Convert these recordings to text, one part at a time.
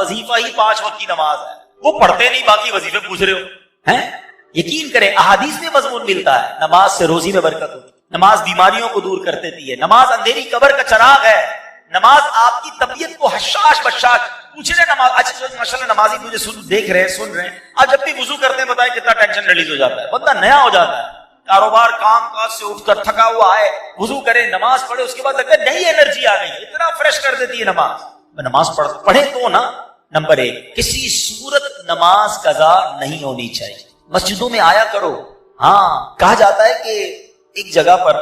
وظیفہ ہی 5 وقت کی نماز ہے، وہ پڑھتے نہیں، باقی وظیفے پوچھ رہے ہو ہیں؟ یقین کریں احادیث میں مضمون ملتا ہے، نماز سے روزی میں برکت ہوتی ہے، نماز بیماریوں کو دور کر دیتی ہے، نماز اندھیری قبر کا چراغ ہے، نماز آپ کی طبیعت کو حشاش بشاش پوچھ رہے نماز. اچھا ماشاءاللہ نمازی مجھے دیکھ رہے ہیں سن رہے ہیں، آج جب بھی وضو کرتے ہیں بتائیں کتنا ٹینشن ریلیز ہو جاتا ہے، بندہ نیا ہو جاتا ہے، کاروبار کام کاج سے اٹھ کر تھکا ہوا ہے، وضو کرے نماز پڑھے، اس کے بعد لگتا ہے نئی انرجی آ گئی، اتنا فریش کر دیتی ہے نماز. نماز پڑھے تو نا. نمبر 1، کسی صورت نماز قضا نہیں ہونی چاہیے، مسجدوں میں آیا کرو. ہاں کہا جاتا ہے کہ ایک جگہ پر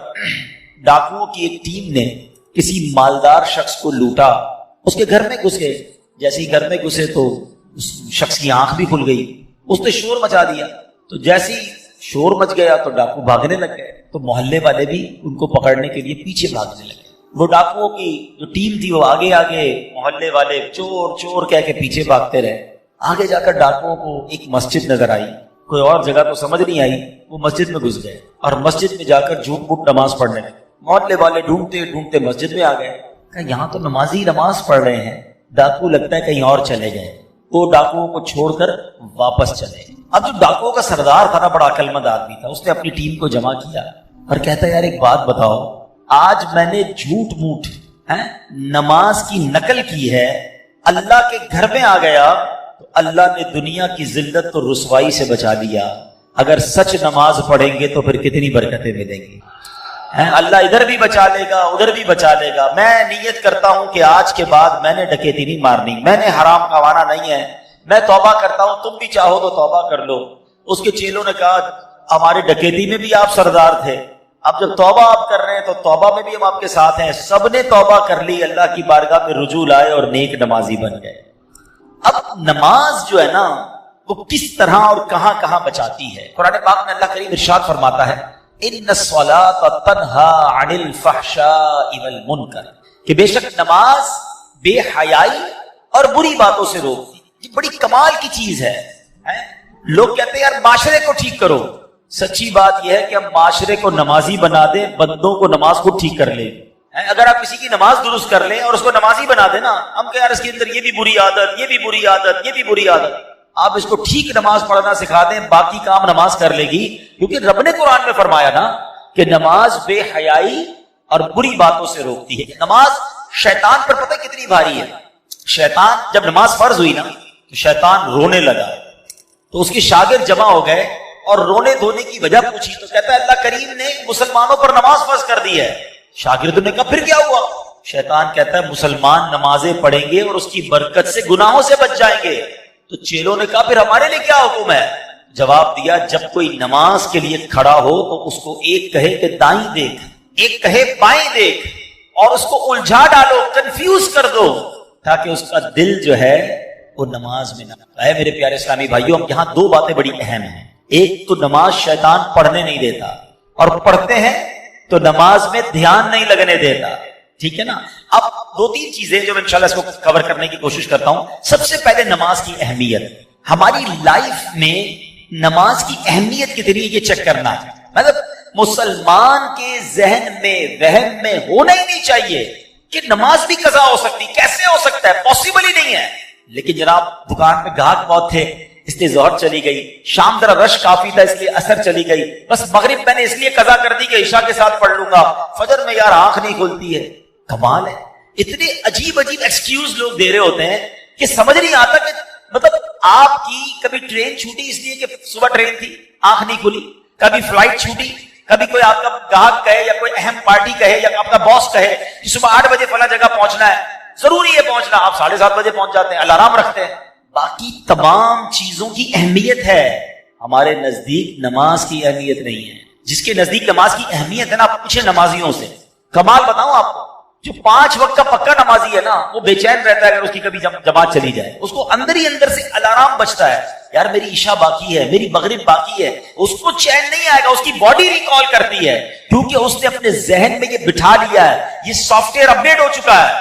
ڈاکوؤں کی ایک ٹیم نے کسی مالدار شخص کو لوٹا، اس کے گھر میں گھس گئے، جیسے ہی گھر میں گھسے تو اس شخص کی آنکھ بھی کھل گئی، اس نے شور مچا دیا، تو جیسے ہی شور مچ گیا تو ڈاکو بھاگنے لگ گئے، تو محلے والے بھی ان کو پکڑنے کے لیے پیچھے بھاگنے لگے. وہ ڈاکوؤں کی جو ٹیم تھی وہ آگے آگے، محلے والے چور چور کہہ کے پیچھے بھاگتے رہے. آگے جا کر ڈاکوؤں کو ایک مسجد نظر آئی، کوئی اور جگہ تو سمجھ نہیں آئی، وہ مسجد میں گھس گئے اور مسجد میں جا کر جھوٹ موٹ نماز پڑھنے لگے. محلے والے ڈھونڈتے ڈھونڈتے مسجد میں آ گئے، کہ یہاں تو نمازی نماز پڑھ رہے ہیں، ڈاکو لگتا ہے کہیں اور چلے گئے. وہ ڈاکوؤں کو چھوڑ کر واپس چلے. اب جو ڈاکوؤں کا سردار تھا نا، بڑا عقل مند آدمی تھا، اس نے اپنی ٹیم کو جمع کیا اور کہتا ہے یار ایک بات بتاؤ، آج میں نے جھوٹ موٹ نماز کی نقل کی ہے، اللہ کے گھر میں آ گیا تو اللہ نے دنیا کی ذلت اور رسوائی سے بچا لیا. اگر سچ نماز پڑھیں گے تو پھر کتنی برکتیں ملیں گی. اللہ ادھر بھی بچا لے گا، ادھر بھی بچا لے گا. میں نیت کرتا ہوں کہ آج کے بعد میں نے ڈکیتی نہیں مارنی، میں نے حرام کمانا نہیں ہے، میں توبہ کرتا ہوں، تم بھی چاہو تو توبہ کر لو. اس کے چیلوں نے کہا ہمارے ڈکیتی میں بھی آپ سردار تھے، اب جب توبہ آپ کر رہے ہیں تو توبہ میں بھی ہم آپ کے ساتھ ہیں. سب نے توبہ کر لی، اللہ کی بارگاہ میں رجوع لائے اور نیک نمازی بن گئے. اب نماز جو ہے نا وہ کس طرح اور کہاں کہاں بچاتی ہے. قرآن پاک میں اللہ کریم ارشاد فرماتا ہے ان الصلاۃ تنہا عن الفحشاء والمنکر، کہ بے شک نماز بے حیائی اور بری باتوں سے روکتی. یہ بڑی کمال کی چیز ہے. لوگ کہتے ہیں یار معاشرے کو ٹھیک کرو، سچی بات یہ ہے کہ ہم معاشرے کو نمازی بنا دیں، بندوں کو نماز کو ٹھیک کر لیں. اگر آپ کسی کی نماز درست کر لیں اور اس کو نمازی بنا دیں نا، ہم کہ یار اس کے اندر یہ بھی بری عادت، یہ بھی بری عادت، یہ بھی بری عادت، آپ اس کو ٹھیک نماز پڑھنا سکھا دیں، باقی کام نماز کر لے گی. کیونکہ رب نے قرآن میں فرمایا نا کہ نماز بے حیائی اور بری باتوں سے روکتی ہے. نماز شیطان پر پتہ کتنی بھاری ہے. شیطان جب نماز فرض ہوئی نا تو شیطان رونے لگا، تو اس کے شاگرد جمع ہو گئے اور رونے دھونے کی وجہ پوچھی تو کہتا ہے اللہ کریم نے مسلمانوں پر نماز فرض کر دی ہے. شاگردوں نے کہا پھر کیا ہوا؟ شیطان کہتا ہے مسلمان نمازیں پڑھیں گے اور اس کی برکت سے گناہوں سے بچ جائیں گے. تو چیلوں نے کہا پھر ہمارے لیے کیا حکم ہے؟ جواب دیا جب کوئی نماز کے لیے کھڑا ہو تو اس کو ایک کہے کہ دائیں دیکھ، ایک کہے بائیں دیکھ، اور اس کو الجھا ڈالو، کنفیوز کر دو، تاکہ اس کا دل جو ہے وہ نماز میں نہ ہے. میرے پیارے اسلامی بھائیوں، یہاں دو باتیں بڑی اہم ہیں. ایک تو نماز شیطان پڑھنے نہیں دیتا، اور پڑھتے ہیں تو نماز میں دھیان نہیں لگنے دیتا. ٹھیک ہے نا. اب دو تین چیزیں جو میں انشاءاللہ اس کو کور کرنے کی کوشش کرتا ہوں. سب سے پہلے نماز کی اہمیت. ہماری لائف میں نماز کی اہمیت کتنی ہے یہ چیک کرنا ہے. مطلب مسلمان کے ذہن میں وہم میں ہونا ہی نہیں چاہیے کہ نماز بھی قضا ہو سکتی. کیسے ہو سکتا ہے؟ پاسبل ہی نہیں ہے. لیکن جناب دکان پہ گاہک بہت تھے، اس لیے ظہر چلی گئی، شام ذرا رش کافی تھا اس لیے عصر چلی گئی، بس مغرب میں نے اس لیے قضا کر دی کہ عشاء کے ساتھ پڑھ لوں گا، فجر میں یار آنکھ نہیں کھلتی ہے. کمال ہے. اتنے عجیب عجیب ایکسکیوز لوگ دے رہے ہوتے ہیں کہ سمجھ نہیں آتا کہ مطلب آپ کی کبھی ٹرین چھوٹی اس لیے کہ صبح ٹرین تھی آنکھ نہیں کھلی، کبھی فلائٹ چھوٹی، کبھی کوئی آپ کا گاہک کہے یا کوئی اہم پارٹی کہے یا آپ کا باس کہے کہ صبح 8 بجے فلاں جگہ پہنچنا ہے، ضروری ہے پہنچنا، آپ 7:30 بجے پہنچ جاتے ہیں، الارم رکھتے ہیں. باقی تمام چیزوں کی اہمیت ہے، ہمارے نزدیک نماز کی اہمیت نہیں ہے. جس کے نزدیک نماز کی اہمیت ہے نا، آپ پوچھیں نمازیوں سے. کمال بتاؤں آپ کو، جو 5 وقت کا پکا نمازی ہے نا وہ بے چین رہتا ہے اگر اس کی کبھی جماعت چلی جائے. اس کو اندر ہی اندر سے الارم بجتا ہے، یار میری عشاء باقی ہے، میری مغرب باقی ہے. اس کو چین نہیں آئے گا، اس کی باڈی ریکال کرتی ہے، کیونکہ اس نے اپنے ذہن میں یہ بٹھا لیا ہے، یہ سافٹ ویئر اپڈیٹ ہو چکا ہے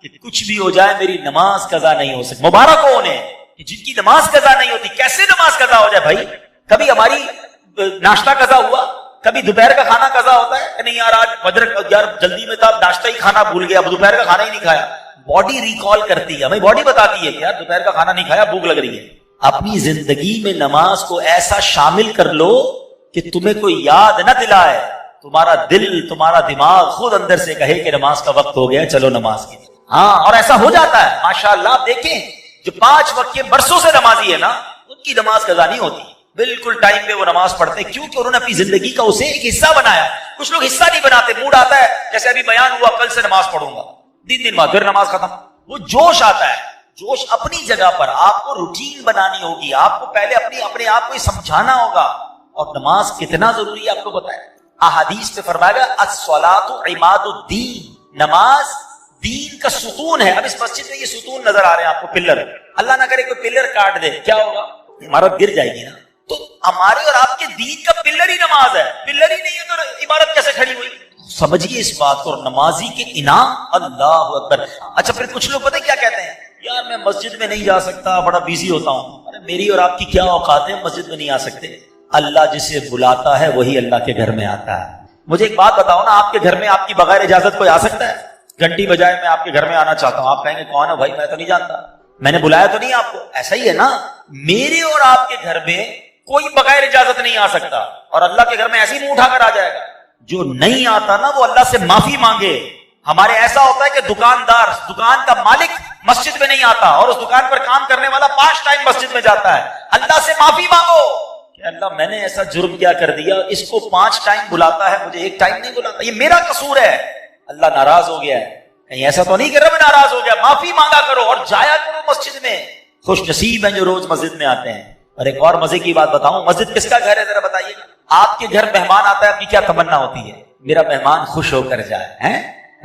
کہ کچھ بھی ہو جائے میری نماز قضا نہیں ہو سکتی. مبارک ہو انہیں کہ جن کی نماز قضا نہیں ہوتی. کیسے نماز قضا ہو جائے بھائی؟ کبھی ہماری ناشتہ قضا ہوا، کبھی دوپہر کا کھانا قضا ہوتا ہے کہ نہیں یار آج فجر یار جلدی میں تھا، ناشتہ ہی کھانا بھول گیا، اب دوپہر کا کھانا ہی نہیں کھایا. باڈی ریکال کرتی ہے, ہمیں باڈی بتاتی ہے کہ یار دوپہر کا کھانا نہیں کھایا, بھوک لگ رہی ہے. اپنی زندگی میں نماز کو ایسا شامل کر لو کہ تمہیں کوئی یاد نہ دلائے, تمہارا دل تمہارا دماغ خود اندر سے کہے کہ نماز کا وقت ہو گیا, چلو نماز کی. ہاں, اور ایسا ہو جاتا ہے ماشاءاللہ. آپ دیکھیں جو 5 وقت کے برسوں سے نمازی ہے نا, ان کی نماز قضا نہیں ہوتی, بالکل ٹائم پہ وہ نماز پڑھتے ہیں, کیونکہ انہوں نے اپنی زندگی کا اسے ایک حصہ بنایا. کچھ لوگ حصہ نہیں بناتے, موڈ آتا ہے جیسے ابھی بیان ہوا کل سے نماز پڑھوں گا, 3 دن بعد پھر نماز ختم. وہ جوش آتا ہے, جوش اپنی جگہ پر. آپ کو روٹین بنانی ہوگی, آپ کو پہلے اپنے آپ کو سمجھانا ہوگا, اور نماز کتنا ضروری ہے آپ کو بتائیں. احادیث میں فرمایا گیا الصلاۃ عماد الدین, نماز دین کا ستون ہے. اب اس مسجد میں یہ ستون نظر آ رہے ہیں آپ کو, پلر. اللہ نہ کرے کوئی پلر کاٹ دے, کیا ہوگا؟ عمارت گر جائے گی نا. تو ہمارے اور آپ کے دین کا پلر ہی نماز ہے. پلر ہی نہیں ہے تو عمارت کیسے کھڑی ہوئی؟ سمجھیے اس بات کو. اور نمازی کے انعام, اللہ اکبر. اچھا پھر کچھ لوگ پتہ کیا کہتے ہیں, یار میں مسجد میں نہیں جا سکتا, بڑا بیزی ہوتا ہوں. ارے میری اور آپ کی کیا اوقات ہے, مسجد میں نہیں آ سکتے. اللہ جسے بلاتا ہے وہی اللہ کے گھر میں آتا ہے. مجھے ایک بات بتاؤ نا, آپ کے گھر میں آپ کی بغیر اجازت کوئی آ سکتا ہے؟ گھنٹی بجائے میں آپ کے گھر میں آنا چاہتا ہوں, آپ کہیں گے کون ہے بھائی, میں تو نہیں جانتا, میں نے بلایا تو نہیں آپ کو. ایسا ہی ہے نا, میرے اور آپ کے گھر میں کوئی بغیر اجازت نہیں آ سکتا, اور اللہ کے گھر میں ایسے ہی منہ اٹھا کر آ جائے گا. جو نہیں آتا نا وہ اللہ سے معافی مانگے. ہمارے ایسا ہوتا ہے کہ دکاندار, دکان کا مالک مسجد میں نہیں آتا, اور اس دکان پر کام کرنے والا 5 ٹائم مسجد میں جاتا ہے. اللہ سے معافی مانگو کہ اللہ میں نے ایسا جرم کیا کر دیا, اس کو 5 ٹائم بلاتا ہے, مجھے 1 ٹائم نہیں بلاتا, یہ میرا قصور ہے, اللہ ناراض ہو گیا ہے. کہیں ایسا تو نہیں کہ رب ناراض ہو گیا. معافی مانگا کرو اور جایا کرو مسجد میں. خوش نصیب ہیں جو روز مسجد میں آتے ہیں. اور ایک اور مزے کی بات بتاؤں, مسجد کس کا گھر ہے ذرا بتائیے. آپ کے گھر مہمان آتا ہے, آپ کی کیا تمنا ہوتی ہے؟ میرا مہمان خوش ہو کر جائے,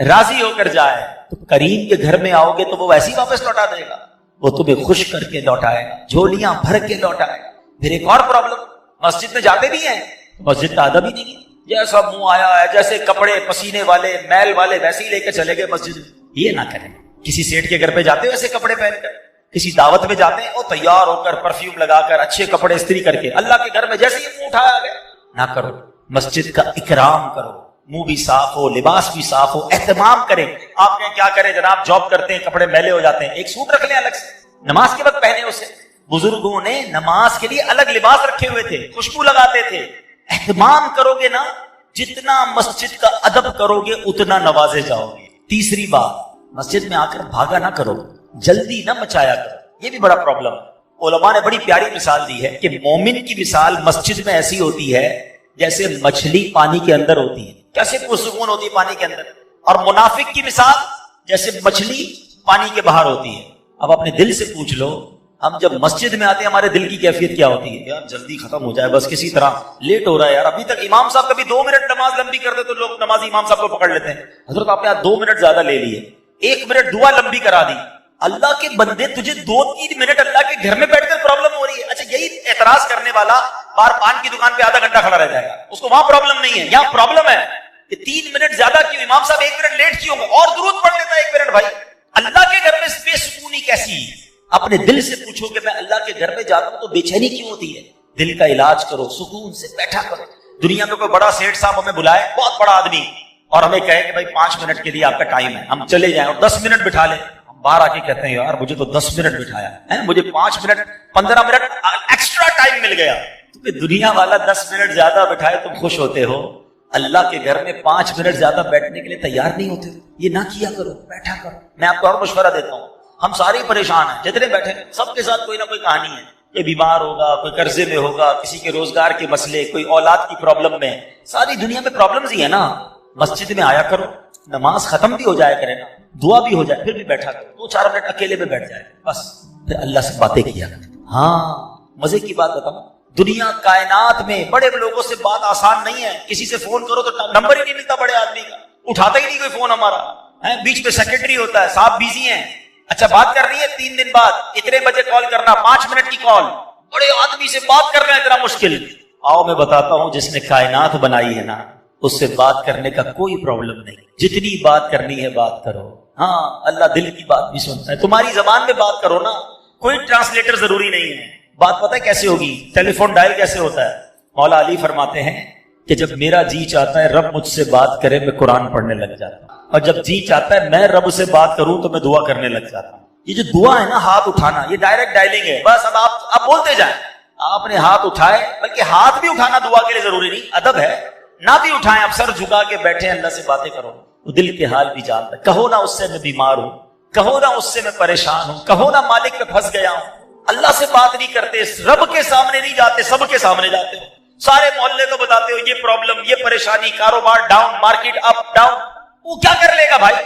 راضی ہو کر جائے. تو کریم کے گھر میں آؤ گے تو وہ ویسے ہی واپس لوٹا دے گا, وہ تمہیں خوش کر کے لوٹائے گا, جھولیاں بھر کے لوٹائے گا. پھر ایک اور پرابلم, مسجد میں جاتے بھی ہیں, مسجد کا ادب ہی نہیں ہے. جیسا منہ آیا ہے, جیسے کپڑے پسینے والے میل والے ویسے ہی لے کے چلے گئے مسجد میں. یہ نہ کریں. کسی سیٹ کے گھر پہ جاتے ہو ایسے کپڑے پہن کر, کسی دعوت میں جاتے ہیں اور تیار ہو کر پرفیوم لگا کر اچھے کپڑے استری کر کے, اللہ کے گھر میں جیسے ہی منہ اٹھایا گیا, نہ کرو. مسجد کا اکرام کرو, منہ بھی صاف ہو, لباس بھی صاف ہو, اہتمام کریں. آپ کہیں کیا کریں جناب, جاب کرتے ہیں کپڑے میلے ہو جاتے ہیں, ایک سوٹ رکھ لیں الگ سے, نماز کے وقت پہنے اسے. بزرگوں نے نماز کے لیے الگ لباس رکھے ہوئے تھے, خوشبو لگاتے تھے. اہتمام کرو گے نا, جتنا مسجد کا ادب کرو گے اتنا نوازے جاؤ گے. تیسری بات, مسجد میں آ کر بھاگا نہ کرو, جلدی نہ مچایا کرو. یہ بھی بڑا پرابلم ہے. علماء نے بڑی پیاری مثال دی ہے کہ مومن کی مثال مسجد میں ایسی ہوتی ہے جیسے مچھلی پانی کے اندر ہوتی ہے, کیسے پرسکون ہوتی ہے پانی کے اندر. اور منافق کی مثال جیسے مچھلی پانی کے باہر ہوتی ہے. اب اپنے دل سے پوچھ لو, ہم جب مسجد میں آتے ہیں ہمارے دل کی کیفیت کیا ہوتی ہے؟ یار جلدی ختم ہو جائے بس, کسی طرح لیٹ ہو رہا ہے یار. ابھی تک امام صاحب کبھی 2 منٹ نماز لمبی کر دے تو لوگ نماز امام صاحب کو پکڑ لیتے ہیں, حضرت آپ نے 2 منٹ زیادہ لے لیے, 1 منٹ دعا لمبی کرا دی. اللہ کے بندے, تجھے 2-3 منٹ اللہ کے گھر میں بیٹھ کر پرابلم ہو رہی ہے. اچھا یہی اعتراض کرنے والا بار پان کی دکان پہ آدھا گھنٹہ کھڑا رہ جائے گا, اس کو وہاں پرابلم نہیں ہے. یہاں پرابلم ہے کہ 3 منٹ زیادہ کیوں, امام صاحب 1 منٹ لیٹ کیوں, اور درود پڑھ لیتا ہے 1 منٹ. بھائی اللہ کے گھر میں بے سکونی کیسی ہے؟ اپنے دل سے پوچھو کہ میں اللہ کے گھر میں جاتا ہوں تو بے چینی کیوں ہوتی ہے؟ دل کا علاج کرو, سکون سے بیٹھا کرو. دنیا میں کوئی بڑا سیٹ صاحب ہمیں بلائے, بہت بڑا آدمی, اور ہمیں کہے کہ بھائی 5 منٹ کے لیے آپ کا ٹائم ہے, ہم چلے جائیں, اور 10 منٹ بٹھا لیں. ہم باہر آ کے کہتے ہیں یار مجھے تو 10 منٹ بٹھایا ہے, مجھے 5 منٹ 15 منٹ ایکسٹرا ٹائم مل گیا. تو دنیا والا 10 منٹ زیادہ بٹھائے تم خوش ہوتے ہو, اللہ کے گھر میں 5 منٹ زیادہ بیٹھنے کے لیے تیار نہیں ہوتے. یہ نہ کیا کرو, بیٹھا کرو. میں آپ کو اور مشورہ دیتا ہوں, ہم سارے پریشان ہیں, جتنے بیٹھے ہیں سب کے ساتھ کوئی نہ کوئی کہانی ہے. کوئی بیمار ہوگا, کوئی قرضے میں ہوگا, کسی کے روزگار کے مسئلے, کوئی اولاد کی پرابلم میں, ساری دنیا میں پرابلمز ہی ہے نا. مسجد میں آیا کرو, نماز ختم بھی ہو جائے کرے نا, دعا بھی ہو جائے, پھر بھی بیٹھا کرو, 2-4 منٹ اکیلے میں بیٹھ جائے بس, پھر اللہ سے باتیں کیا کرو. ہاں مزے کی بات بتاؤں, دنیا کائنات میں بڑے لوگوں سے بات آسان نہیں ہے. کسی سے فون کرو تو نمبر ہی نہیں ملتا بڑے آدمی کا, اٹھاتا ہی نہیں کوئی فون ہمارا, بیچ میں سیکرٹری ہوتا ہے, صاحب بیزی ہیں. اچھا بات کرنی ہے 3 دن بعد, اتنے بجے کال کرنا, 5 منٹ کی کال, بڑے آدمی سے بات کرنا اتنا مشکل. آؤ میں بتاتا ہوں, جس نے کائنات بنائی ہے نا اس سے بات کرنے کا کوئی پرابلم نہیں. جتنی بات کرنی ہے بات کرو. ہاں اللہ دل کی بات بھی سنتا ہے. تمہاری زبان میں بات کرو نا, کوئی ٹرانسلیٹر ضروری نہیں ہے. بات پتہ ہے کیسے ہوگی؟ ٹیلی فون ڈائل کیسے ہوتا ہے؟ مولا علی فرماتے ہیں کہ جب میرا جی چاہتا ہے رب مجھ سے بات کرے, میں قرآن پڑھنے لگ جاتا ہوں. اور جب جی چاہتا ہے میں رب سے بات کروں تو میں دعا کرنے لگ جاتا ہوں. یہ جو دعا ہے نا ہاتھ اٹھانا، یہ ڈائریکٹ ڈائلنگ ہے. بس اب آپ بولتے جائیں. آپ نے ہاتھ اٹھائے، بلکہ ہاتھ بھی اٹھانا دعا کے لیے ضروری نہیں، ادب ہے. نہ بھی اٹھائیں، اب سر جھکا کے بیٹھے اللہ سے باتیں کرو. وہ دل کے حال بھی جانتا ہے. کہو نا اس سے میں بیمار ہوں، کہو نا اس سے میں پریشان ہوں، کہو نا مالک پہ پھنس گیا ہوں. اللہ سے بات نہیں کرتے، رب کے سامنے نہیں جاتے، سب کے سامنے جاتے ہو. سارے محلے کو بتاتے ہو یہ پرابلم، یہ پریشانی، کاروبار ڈاؤن، مارکیٹ اپ ڈاؤن. وہ کیا کر لے گا بھائی؟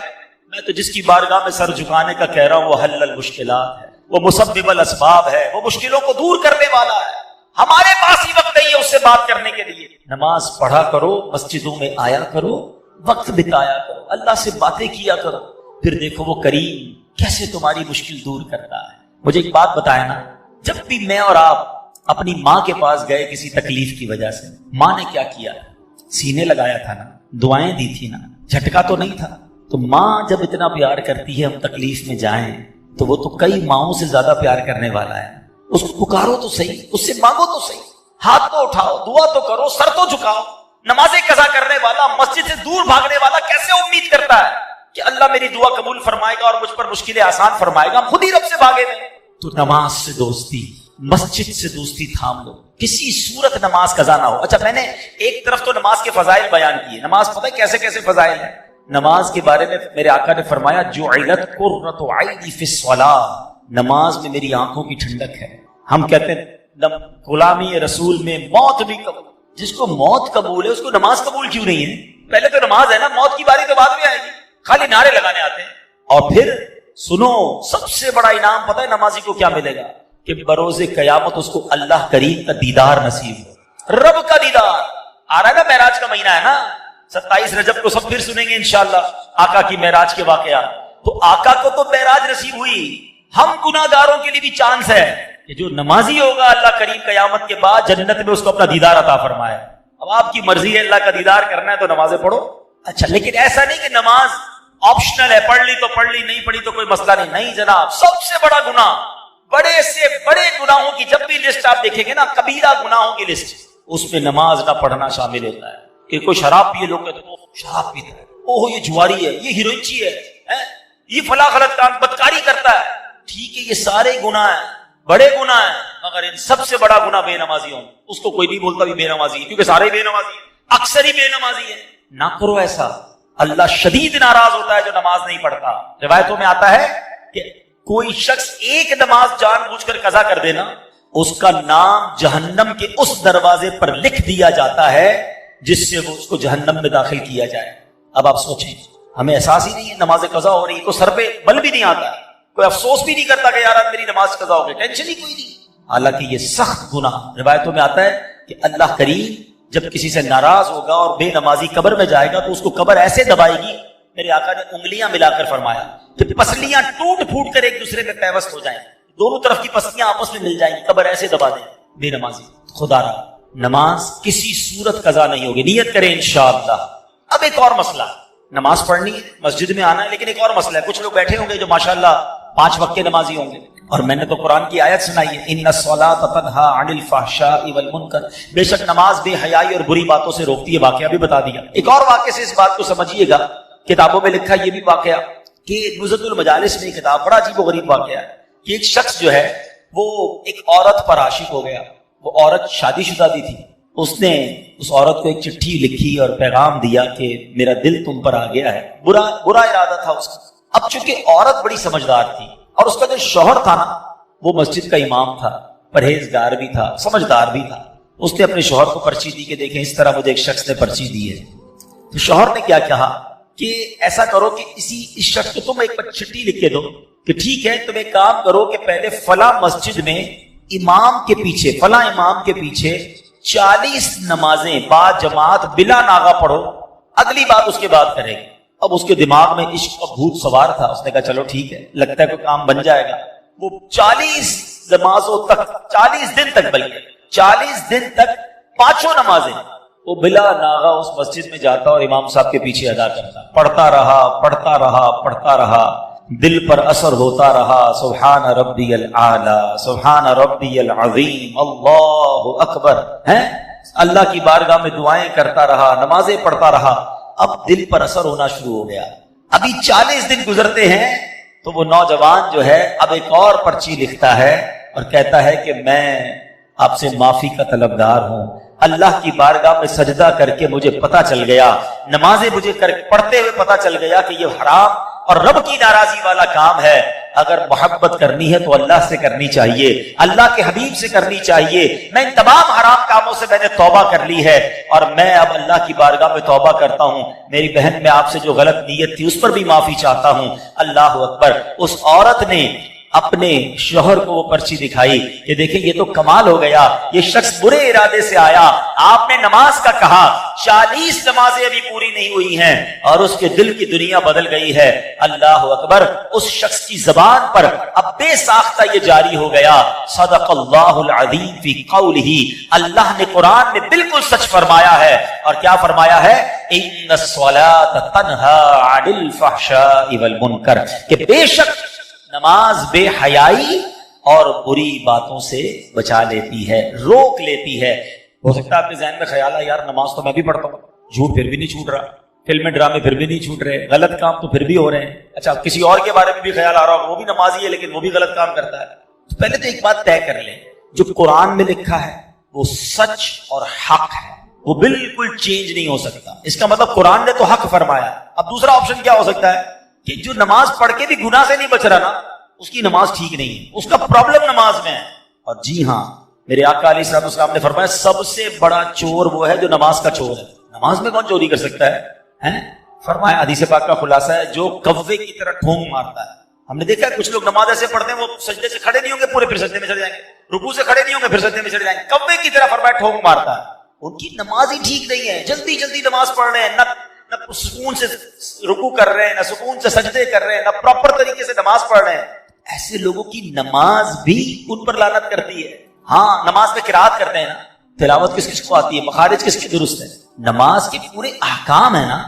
میں تو جس کی بارگاہ میں سر جھکانے کا کہہ رہا ہوں وہ حل المشکلات ہے، وہ مسبب الاسباب ہے، وہ مشکلوں کو دور کرنے والا ہے. ہمارے پاس ہی وقت نہیں ہے اس سے بات کرنے کے لیے. نماز پڑھا کرو، مسجدوں میں آیا کرو، وقت بتایا کرو، اللہ سے باتیں کیا کرو. پھر دیکھو وہ کریم کیسے تمہاری مشکل دور کرتا ہے. مجھے ایک بات بتایا نا، جب بھی میں اور آپ اپنی ماں کے پاس گئے کسی تکلیف کی وجہ سے، ماں نے کیا کیا؟ سینے لگایا تھا نا، دعائیں دی تھی نا، جھٹکا تو نہیں تھا. تو ماں جب اتنا پیار کرتی ہے ہم تکلیف میں جائیں تو وہ تو کئی ماؤں سے زیادہ پیار کرنے والا ہے. اس کو پکارو تو صحیح، اس سے مانگو تو صحیح، ہاتھ تو اٹھاؤ، دعا تو کرو، سر تو جھکاؤ. نمازیں قضا کرنے والا، مسجد سے دور بھاگنے والا کیسے امید کرتا ہے کہ اللہ میری دعا قبول فرمائے گا اور مجھ پر مشکلیں آسان فرمائے گا؟ ہم خود ہی رب سے بھاگے ہوئے. تو نماز سے دوستی، مسجد سے دوستی تھام لو، کسی صورت نماز قضا نہ ہو. اچھا، میں نے ایک طرف تو نماز کے فضائل بیان کیے. نماز پتہ ہے کیسے کیسے فضائل ہیں. نماز کے بارے میں میرے آقا نے فرمایا جعلت قرۃ عینی فی الصلاۃ، نماز میں میری آنکھوں کی ٹھنڈک ہے. ہم کہتے ہیں غلامی رسول میں موت بھی قبول. جس کو موت قبول ہے اس کو نماز قبول کیوں نہیں ہے؟ پہلے تو نماز ہے نا، موت کی باری تو بعد میں آئے گی. خالی نعرے لگانے آتے ہیں. اور پھر سنو، سب سے بڑا انعام پتہ ہے نمازی کو کیا ملے گا؟ کہ بروز قیامت اس کو اللہ کریم کا دیدار نصیب ہو. رب کا دیدار آ رہا ہے نا، معراج کا مہینہ ہے نا، 27 رجب کو سب پھر سنیں گے انشاءاللہ آقا کی معراج کے واقعات. تو آقا کو تو معراج نصیب ہوئی، ہم گناہ گاروں کے لیے بھی چانس ہے کہ جو نمازی ہوگا اللہ کریم قیامت کے بعد جنت میں اس کو اپنا دیدار عطا فرمائے. اب آپ کی مرضی ہے اللہ کا دیدار کرنا ہے تو نمازیں پڑھو. اچھا، لیکن ایسا نہیں کہ نماز آپشنل ہے، پڑھ لی تو پڑھ لی، نہیں پڑھی تو کوئی مسئلہ نہیں. نہیں جناب، سب سے بڑا گناہ، بڑے سے بڑے گناہوں کی جب بھی لسٹ آپ دیکھیں گے نا، کبیرہ گناہوں کی لسٹ، اس میں نماز نہ پڑھنا شامل ہوتا ہے. کہ کوئی شراب پیے، لوگ کہتے ہیں شراب پیتا ہے، اوہ یہ جواری ہے، یہ ہیروئنچی ہے، یہ فلاں غلط کام، بدکاری کرتا ہے. ٹھیک ہے، یہ سارے گناہ ہیں، بڑے گناہ ہیں، مگر ان سب سے بڑا گناہ بے نمازی ہوں. اس کو کوئی نہیں بولتا بھی بے نمازی ہے، کیونکہ سارے بے نمازی ہیں، اکثر ہی بے نمازی ہیں. نہ کرو ایسا، اللہ شدید ناراض ہوتا ہے جو نماز نہیں پڑھتا. روایتوں میں آتا ہے کہ کوئی شخص ایک نماز جان بوجھ کر قضا کر دینا، اس کا نام جہنم کے اس دروازے پر لکھ دیا جاتا ہے جس سے وہ اس کو جہنم میں داخل کیا جائے. اب آپ سوچیں، ہمیں احساس ہی نہیں ہے نماز قضا ہو رہی ہے، کوئی سر پہ بل بھی نہیں آتا، کوئی افسوس بھی نہیں کرتا کہ یار میری نماز قضا ہو گئی، ٹینشن ہی کوئی نہیں. حالانکہ یہ سخت گناہ. روایتوں میں آتا ہے کہ اللہ کریم جب کسی سے ناراض ہوگا اور بے نمازی قبر میں جائے گا تو اس کو قبر ایسے دبائے گی، میرے آقا نے انگلیاں ملا کر فرمایا کہ پسلیاں ٹوٹ پھوٹ کر ایک دوسرے میں پیوست ہو جائیں، دونوں طرف کی پسلیاں آپس میں مل جائیں گی، قبر ایسے دبا دیں بے نمازی. خدا را نماز کسی صورت قضا نہیں ہوگی، نیت کریں انشاءاللہ. اب ایک اور مسئلہ، نماز پڑھنی ہے، مسجد میں آنا ہے، لیکن ایک اور مسئلہ ہے. کچھ لوگ بیٹھے ہوں گے جو ماشاءاللہ 5 وقت کے نمازی ہوں گے، اور میں نے تو قرآن کی آیت سنائی ہے ان الصلاۃ تنہا عن الفحشاء والمنکر، بے شک نماز بے حیائی اور بری باتوں سے روکتی ہے. واقعہ بھی بتا دیا. ایک اور واقعے سے اس بات کو سمجھیے گا، کتابوں میں لکھا یہ بھی واقعہ کہ نزہۃ المجالس میں کتاب، بڑا عجیب و غریب واقعہ ہے کہ ایک شخص جو ہے وہ ایک عورت پر عاشق ہو گیا. وہ عورت شادی شدہ بھی تھی. اس نے اس عورت کو ایک چٹھی لکھی اور پیغام دیا کہ میرا دل تم پر آ گیا ہے. برا ارادہ تھا اس کا. اب چونکہ عورت بڑی سمجھدار تھی اور اس کا جو شوہر تھا نا وہ مسجد کا امام تھا، پرہیزگار بھی تھا، سمجھدار بھی تھا. اس نے اپنے شوہر کو پرچی دی کہ دیکھیں اس طرح مجھے ایک شخص نے پرچی دی ہے. تو شوہر نے کیا کہا کہ ایسا کرو کہ اس شخص کو تم ایک چٹھی لکھ کے دو کہ ٹھیک ہے تم ایک کام کرو کہ پہلے فلاں مسجد میں امام کے پیچھے، فلاں امام کے پیچھے 40 نمازیں با جماعت بلا ناغہ پڑھو، اگلی بات اس کے بعد کرے گی. اب اس کے دماغ میں عشق کا بھوت سوار تھا. اس نے کہا چلو ٹھیک ہے، لگتا ہے کوئی کام بن جائے گا. وہ 40 نمازوں تک، 40 دن تک، بلکہ 40 دن تک 5 نمازیں وہ بلا ناغہ اس مسجد میں جاتا اور امام صاحب کے پیچھے ادا کرتا. پڑھتا رہا، دل پر اثر ہوتا رہا. سبحان ربی الاعلی، سبحان ربی العظیم، اللہ اکبر. اللہ کی بارگاہ میں دعائیں کرتا رہا، نمازیں پڑھتا رہا. اب دل پر اثر ہونا شروع ہو گیا. ابھی 40 دن گزرتے ہیں تو وہ نوجوان جو ہے اب ایک اور پرچی لکھتا ہے اور کہتا ہے کہ میں آپ سے معافی کا طلبگار ہوں. اللہ کی بارگاہ میں سجدہ کر کے مجھے پتا چل گیا, نمازیں مجھے پڑھتے ہوئے پتا چل گیا کہ یہ حرام اور رب کی ناراضی والا کام ہے. اگر محبت کرنی ہے تو اللہ سے کرنی چاہیے, اللہ کے حبیب سے کرنی چاہیے. میں ان تمام حرام کاموں سے میں نے توبہ کر لی ہے اور میں اب اللہ کی بارگاہ میں توبہ کرتا ہوں. میری بہن, میں آپ سے جو غلط نیت تھی اس پر بھی معافی چاہتا ہوں. اللہ اکبر. اس عورت نے اپنے شوہر کو وہ پرچی دکھائی کہ دیکھیں یہ تو کمال ہو گیا, یہ شخص برے ارادے سے آیا, آپ نے نماز کا کہا, 40 نمازیں ابھی پوری نہیں ہوئی ہیں اور اس کے دل کی دنیا بدل گئی ہے. اللہ اکبر. اس شخص کی زبان پر اب بے ساختہ یہ جاری ہو گیا, صدق اللہ العظیم فی قولہ, اللہ نے قرآن میں بالکل سچ فرمایا ہے. اور کیا فرمایا ہے؟ ان الصلاۃ تنہی عن الفحشاء والمنکر, کہ بے شک نماز بے حیائی اور بری باتوں سے بچا لیتی ہے, روک لیتی ہے. ہو سکتا ہے آپ کے ذہن میں خیال ہے یار نماز تو میں بھی پڑھتا ہوں, جھوٹ پھر بھی نہیں چھوٹ رہا, فلمیں ڈرامے پھر بھی نہیں چھوٹ رہے, غلط کام تو پھر بھی ہو رہے ہیں. اچھا, کسی اور کے بارے میں بھی خیال آ رہا ہوگا, وہ بھی نمازی ہے لیکن وہ بھی غلط کام کرتا ہے. تو پہلے تو ایک بات طے کر لیں, جو قرآن میں لکھا ہے وہ سچ اور حق ہے, وہ بالکل چینج نہیں ہو سکتا. اس کا مطلب قرآن نے تو حق فرمایا. اب دوسرا آپشن کیا ہو سکتا ہے کہ جو نماز پڑھ کے بھی گناہ سے نہیں بچ رہا نا, اس کی نماز ٹھیک نہیں ہے, اس کا پرابلم نماز میں ہے. اور جی ہاں, میرے آقا علیہ الصلوۃ والسلام نے فرمایا سب سے بڑا چور وہ ہے جو نماز کا چور ہے. نماز میں کون چوری کر سکتا ہے؟ فرمایا حدیث پاک کا خلاصہ ہے, جو کوے کی طرح ٹھونگ مارتا ہے. ہم نے دیکھا ہے کچھ لوگ نماز ایسے پڑھتے ہیں وہ سجدے سے کھڑے نہیں ہوں گے پورے, پھر سجدے میں چڑھ جائیں گے, رکوع سے کھڑے نہیں ہوں گے پھر سجدے میں چڑھ جائیں گے. کوے کی طرح فرمایا ٹھونگ مارتا ہے. ان کی نماز ہی ٹھیک نہیں ہے, جلدی جلدی نماز پڑھ رہے ہیں, نہ سکون سے رکوع کر رہے ہیں, نہ سکون سے سجدے کر رہے ہیں, نہ پراپر طریقے سے نماز پڑھ رہے ہیں. ایسے لوگوں کی نماز بھی ان پر لعنت کرتی ہے. ہاں, نماز میں قرات کرتے ہیں نا, تلاوت کس کس کو آتی ہے, مخارج کس کے درست ہے, نماز کے پورے احکام ہے نا.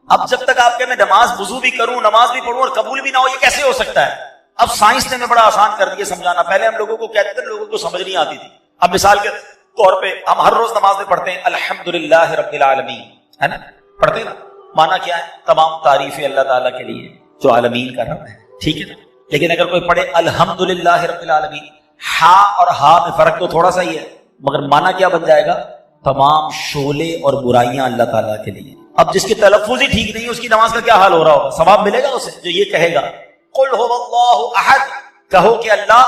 اب جب تک آپ کہ میں نماز وضو بھی کروں, نماز بھی پڑھوں اور قبول بھی نہ ہو, یہ کیسے ہو سکتا ہے؟ اب سائنس نے بڑا آسان کر دیا سمجھانا. پہلے ہم لوگوں کو کہتے تھے, لوگوں کو سمجھ نہیں آتی تھی. اب مثال کے طور پہ ہم ہر روز نماز میں پڑھتے ہیں الحمدللہ رب العالمین, ہے نا, پڑھتے ہیں نا. مانا کیا ہے؟ تمام تعریفیں اللہ تعالیٰ کے لیے جو عالمین کا رب ہے, ٹھیک ہے نا. لیکن اگر کوئی پڑھے الحمدللہ رب العالمین, ہا اور ہا میں فرق تو تھوڑا سا ہی ہے, مگر مانا کیا بن جائے گا؟ تمام شعلے اور برائیاں اللہ تعالیٰ کے لیے. اب جس کی تلفظ ہی ٹھیک نہیں ہے اس کی نماز کا کیا حال ہو رہا ہوگا؟ ثواب ملے گا اسے جو یہ کہے گا قل هو اللہ احد, کہو کہ اللہ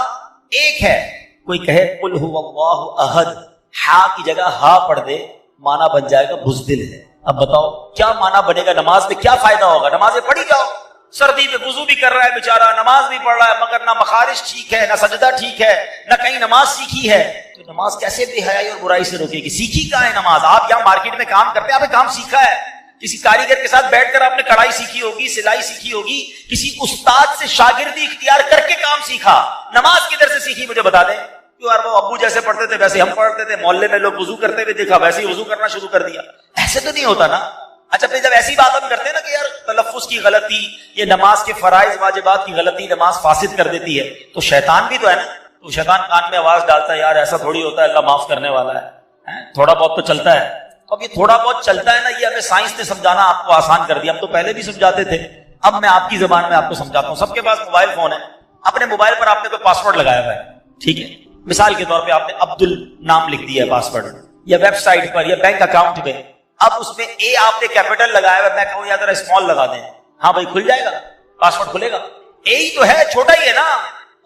ایک ہے. کوئی کہے قل هو اللہ احد, ہا کی جگہ ہا پڑھ دے, مانا بن جائے گا بزدل ہے. اب بتاؤ کیا مانا بنے گا؟ نماز میں کیا فائدہ ہوگا؟ نمازیں پڑھی جاؤ, سردی میں وضو بھی کر رہا ہے بیچارہ, نماز بھی پڑھ رہا ہے, مگر نہ مخارج ٹھیک ہے, نہ سجدہ ٹھیک ہے, نہ کہیں نماز سیکھی ہے. تو نماز کیسے بے حیائی اور برائی سے روکے گی؟ سیکھی کہاں ہے نماز؟ آپ یہاں مارکیٹ میں کام کرتے ہیں, آپ نے کام سیکھا ہے, کسی کاریگر کے ساتھ بیٹھ کر آپ نے کڑھائی سیکھی ہوگی, سلائی سیکھی ہوگی, کسی استاد سے شاگردی اختیار کر کے کام سیکھا. نماز کدھر سے سیکھی مجھے بتا دیں. یار وہ ابو جیسے پڑھتے تھے ویسے ہم پڑھتے تھے, محلے میں لوگ وضو کرتے ہوئے دیکھا ویسے ہی وضو کرنا شروع کر دیا. ایسے تو نہیں ہوتا نا. اچھا پھر جب ایسی بات ہم کرتے ہیں نا کہ یار تلفظ کی غلطی, یہ نماز کے فرائض واجبات کی غلطی نماز فاسد کر دیتی ہے, تو شیطان بھی تو ہے نا. تو شیطان کان میں آواز ڈالتا ہے یار ایسا تھوڑی ہوتا ہے, اللہ معاف کرنے والا ہے, تھوڑا بہت تو چلتا ہے. اب یہ تھوڑا بہت چلتا ہے نا, یہ ہمیں سائنس نے سمجھانا آپ کو آسان کر دیا. ہم تو پہلے بھی سمجھاتے تھے, اب میں آپ کی زبان میں آپ کو سمجھاتا ہوں. سب کے پاس موبائل فون ہے, اپنے موبائل پر آپ نے کوئی پاسورڈ لگایا ہوا ہے, ٹھیک ہے. مثال کے طور پہ آپ نے عبدل نام لکھ دیا ہے پاسورڈ, یا ویب سائٹ پر یا بینک اکاؤنٹ پہ. اب اس میں اے آپ نے کیپٹل لگایا ہوا ہے, میں کہوں یا ذرا اسمال لگا دیں, ہاں بھائی کھل جائے گا, پاسورڈ کھلے گا. اے ہی تو ہے, چھوٹا ہی ہے نا.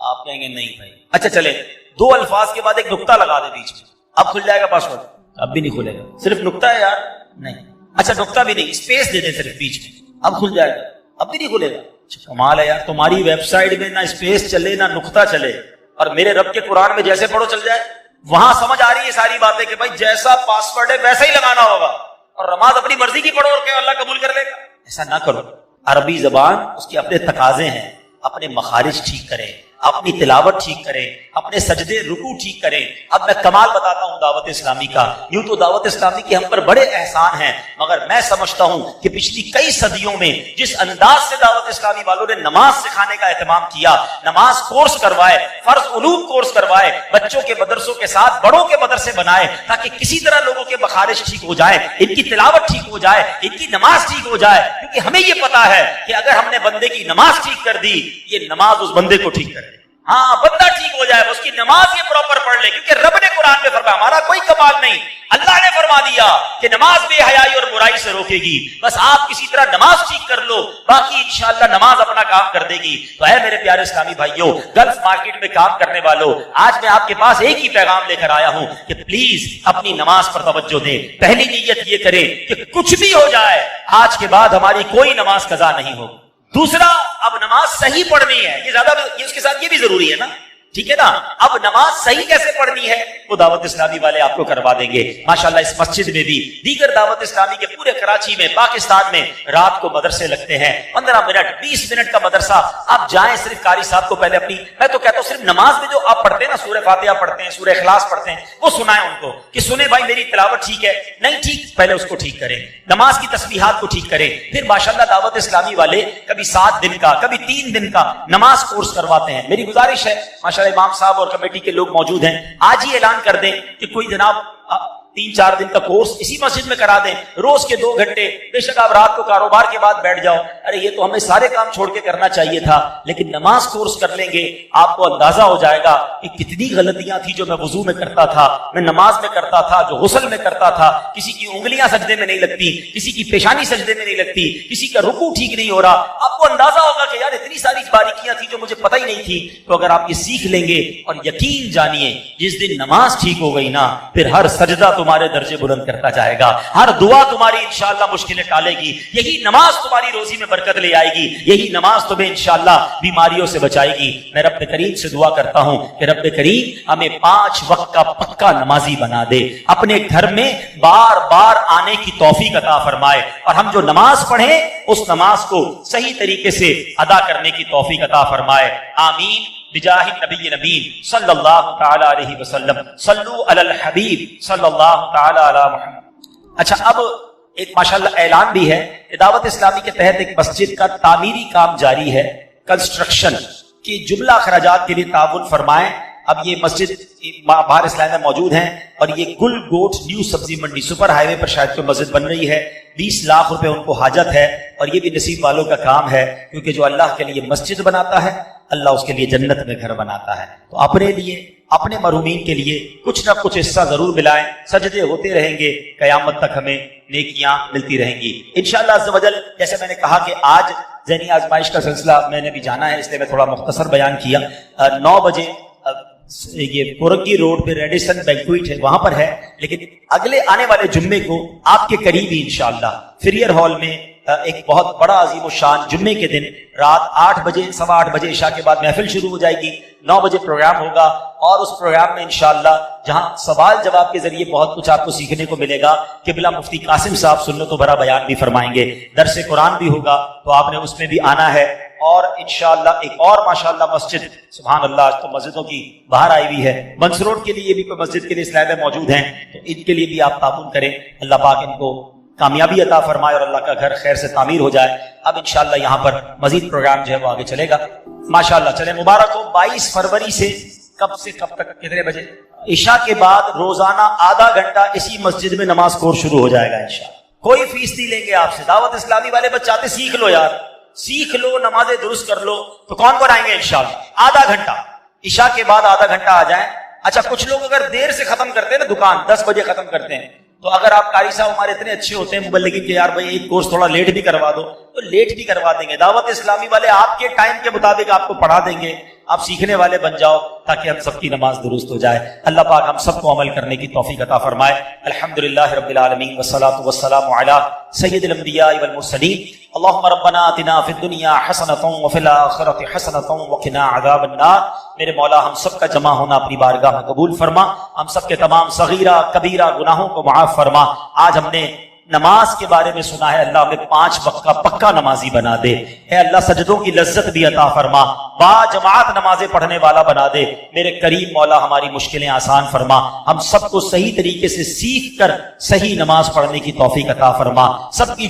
آپ کہیں گے نہیں بھائی. اچھا چلے 2 الفاظ کے بعد ایک نقطہ لگا دے بیچ میں, اب کھل جائے گا پاسورڈ؟ اب بھی نہیں کھلے گا, صرف نقطہ ہے یار, نہیں. اچھا نقطہ بھی نہیں, اسپیس دے دیں صرف بیچ میں, اب کھل جائے گا؟ اب بھی نہیں کھلے گا. کمال ہے یار, تمہاری ویب سائٹ میں نہ اسپیس چلے نہ نقطہ چلے, اور میرے رب کے قرآن میں جیسے پڑھو چل جائے. وہاں سمجھ آ رہی ہے ساری باتیں کہ بھائی جیسا پاسورڈ ہے ویسا ہی لگانا ہوگا, اور نماز اپنی مرضی کی پڑھو اور کہ اللہ قبول کر لے گا. ایسا نہ کرو. عربی زبان اس کے اپنے تقاضے ہیں, اپنے مخارج ٹھیک کریں, اپنی تلاوت ٹھیک کریں, اپنے سجدے رکوع ٹھیک کریں. اب میں کمال بتاتا ہوں دعوت اسلامی کا. یوں تو دعوت اسلامی کے ہم پر بڑے احسان ہیں, مگر میں سمجھتا ہوں کہ پچھلی کئی صدیوں میں جس انداز سے دعوت اسلامی والوں نے نماز سکھانے کا اہتمام کیا, نماز کورس کروائے, فرض علوم کورس کروائے, کروائے, بچوں کے مدرسوں کے ساتھ بڑوں کے مدرسے بنائے تاکہ کسی طرح لوگوں کے مخارج ٹھیک ہو جائے, ان کی تلاوت ٹھیک ہو جائے, ان کی نماز ٹھیک ہو جائے. کیونکہ ہمیں یہ پتا ہے کہ اگر ہم نے بندے کی نماز ٹھیک کر دی, یہ نماز اس بندے کو ٹھیک کر دے. ہاں بندہ ٹھیک ہو جائے, اس کی نماز یہ پراپر پڑھ لے, کیونکہ رب نے قرآن میں فرمایا, ہمارا کوئی کمال نہیں, اللہ نے فرما دیا کہ نماز بے حیائی اور برائی سے روکے گی. بس آپ کسی طرح نماز ٹھیک کر لو, باقی انشاءاللہ نماز اپنا کام کر دے گی. تو اے میرے پیارے اسلامی بھائیوں, گلف مارکیٹ میں کام کرنے والوں, آج میں آپ کے پاس ایک ہی پیغام لے کر آیا ہوں کہ پلیز اپنی نماز پر توجہ دیں. پہلی نیت یہ کریں کہ کچھ بھی ہو جائے آج کے بعد ہماری کوئی نماز قضا نہیں ہو. دوسرا, اب نماز صحیح پڑھنی ہے, یہ زیادہ یہ اس کے ساتھ یہ بھی ضروری ہے نا, ٹھیک ہے نا. اب نماز صحیح کیسے پڑھنی ہے وہ دعوت اسلامی والے آپ کو کروا دیں گے. ماشاءاللہ اس مسجد میں بھی, دیگر دعوت اسلامی کے پورے کراچی میں, پاکستان میں رات کو مدرسے لگتے ہیں. 15 منٹ 20 منٹ کا مدرسہ, آپ جائیں صرف قاری صاحب کو پہلے اپنی, میں تو کہتا ہوں صرف نماز میں جو آپ پڑھتے ہیں نا, سورہ فاتحہ پڑھتے ہیں, سورہ اخلاص پڑھتے ہیں, وہ سنائیں ان کو کہ سنیں بھائی میری تلاوت ٹھیک ہے, نہیں ٹھیک پہلے اس کو ٹھیک کریں, نماز کی تسبیحات کو ٹھیک کریں. پھر ماشاءاللہ دعوت اسلامی والے کبھی 7 دن کا, کبھی 3 دن کا نماز کورس کرواتے ہیں. میری گزارش ہے, ماشاءاللہ امام صاحب اور کمیٹی کے لوگ موجود ہیں, آج ہی اعلان کر دیں کہ کوئی جناب 3-4 دن کا کورس اسی مسجد میں کرا دیں, روز کے 2 گھنٹے. بے شک آپ رات کو کاروبار کے بعد بیٹھ جاؤ, ارے یہ تو ہمیں سارے کام چھوڑ کے کرنا چاہیے تھا, لیکن نماز کورس کر لیں گے, آپ کو اندازہ ہو جائے گا کہ کتنی غلطیاں تھی جو میں وضو میں کرتا تھا, میں نماز میں کرتا تھا, جو غسل میں کرتا تھا. کسی کی انگلیاں سجدے میں نہیں لگتی, کسی کی پیشانی سجدے میں نہیں لگتی, کسی کا رکوع ٹھیک نہیں ہو رہا. آپ کو اندازہ ہوگا کہ یار اتنی ساری باریکیاں تھی جو مجھے پتہ ہی نہیں تھی. تو اگر آپ یہ سیکھ لیں گے, اور یقین جانیے جس دن نماز ٹھیک ہو گئی نا, پھر ہر سجدہ تمہارے درجے بلند کرتا جائے گا, ہر دعا تمہاری انشاءاللہ مشکلیں ٹالے گی, یہی نماز تمہاری روزی میں برکت لے آئے گی, یہی نماز تمہیں انشاءاللہ بیماریوں سے بچائے گی. میں رب کریم سے دعا کرتا ہوں کہ رب کریم ہمیں 5 وقت کا پکا نمازی بنا دے, اپنے گھر میں بار بار آنے کی توفیق عطا فرمائے, اور ہم جو نماز پڑھیں اس نماز کو صحیح طریقے سے ادا کرنے کی توفیق عطا فرمائے. آمین بجاہ نبی نبی صلی اللہ تعالی علیہ وسلم. صلو علی الحبیب صلی اللہ تعالی علی محمد. اچھا, اب ایک ماشاءاللہ اعلان بھی ہے کہ دعوت اسلامی کے تحت ایک مسجد کا تعمیری کام جاری ہے, کنسٹرکشن کی جملہ اخراجات کے لیے تعاون فرمائیں. اب یہ مسجد باہر اسلام میں موجود ہیں, اور یہ گل گوٹ نیو سبزی منڈی سپر ہائی وے پر شاید کوئی مسجد بن رہی ہے. 20 لاکھ روپے ان کو حاجت ہے, اور یہ بھی نصیب والوں کا کام ہے, کیونکہ جو اللہ کے لیے مسجد بناتا ہے اللہ اس کے لیے جنت میں گھر بناتا ہے. تو اپنے لیے, اپنے مرحومین کے لیے کچھ نہ کچھ حصہ ضرور ملائیں. سجدے ہوتے رہیں گے, قیامت تک ہمیں نیکیاں ملتی رہیں گی انشاءاللہ عز و جل. جیسے میں نے کہا کہ آج ذہنی آزمائش کا سلسلہ میں نے بھی جانا ہے, اس لیے میں تھوڑا مختصر بیان کیا. 9 بجے یہ پورکی روڈ پہ ریڈیسن بینکویٹ ہے, وہاں پر ہے, لیکن اگلے آنے والے جمعے کو آپ کے قریب ہی انشاءاللہ فریئر ہال میں ایک بہت بڑا عظیم الشان جمعے کے دن رات 8 بجے 8:15 بجے عشاء کے بعد محفل شروع ہو جائے گی. 9 بجے پروگرام ہوگا, اور اس پروگرام میں انشاءاللہ جہاں سوال جواب کے ذریعے بہت کچھ آپ کو سیکھنے کو ملے گا. قبلہ مفتی قاسم صاحب سنت و بھرا بیان بھی فرمائیں گے, درس قرآن بھی ہوگا, تو آپ نے اس میں بھی آنا ہے. اور انشاءاللہ ایک اور ماشاءاللہ مسجد, سبحان اللہ, آج تو مسجدوں کی باہر آئی ہوئی ہے. منس روڈ کے لیے بھی کوئی مسجد کے لیے اسلام میں موجود ہیں, تو ان کے لیے بھی آپ تعاون کریں. اللہ پاک ان کو کامیابی عطا فرمائے اور اللہ کا گھر خیر سے تعمیر ہو جائے. اب انشاءاللہ یہاں پر مزید پروگرام جو ہے وہ آگے چلے گا ماشاءاللہ. چلے مبارک ہو. 22 فروری سے کب سے کب تک, کتنے بجے؟ عشاء کے بعد روزانہ آدھا گھنٹہ اسی مسجد میں نماز کورس شروع ہو جائے گا انشاءاللہ. کوئی فیس نہیں لیں گے آپ سے. دعوت اسلامی والے بس چاہتے سیکھ لو یار, سیکھ لو, نمازیں درست کر لو. تو کون آئیں گے انشاءاللہ؟ آدھا گھنٹہ عشاء کے بعد آدھا گھنٹہ آ جائیں. اچھا, کچھ لوگ اگر دیر سے ختم کرتے ہیں نا, دکان 10 بجے ختم کرتے ہیں, تو اگر آپ قاری صاحب ہمارے اتنے اچھے ہوتے ہیں مبلغین کہ یار بھائی ایک کورس تھوڑا لیٹ بھی کروا دو, تو لیٹ بھی کروا دیں گے. دعوت اسلامی والے آپ کے ٹائم کے مطابق آپ کو پڑھا دیں گے, آپ سیکھنے والے بن جاؤ تاکہ ہم سب کی نماز درست ہو جائے. اللہ پاک ہم سب کو عمل کرنے کی توفیق عطا فرمائے. الحمدللہ رب العالمین والصلاة والسلام علی سید الانبیاء والمرسلین. اللہم ربنا آتنا فی الدنیا حسنۃ وفی الآخرۃ حسنۃ وقنا عذاب النار. میرے مولا ہم سب کا جمع ہونا اپنی بارگاہ میں قبول فرما, ہم سب کے تمام صغیرہ کبیرہ گناہوں کو معاف فرما. آج ہم نے نماز کے بارے میں سنا ہے, اللہ ہمیں 5 وقت کا پکا نمازی بنا دے. اے اللہ سجدوں کی لذت بھی عطا فرما, با جماعت نمازیں پڑھنے والا بنا دے. میرے کریم مولا ہماری مشکلیں آسان فرما, ہم سب کو صحیح طریقے سے سیکھ کر صحیح نماز پڑھنے کی توفیق عطا فرما. سب کی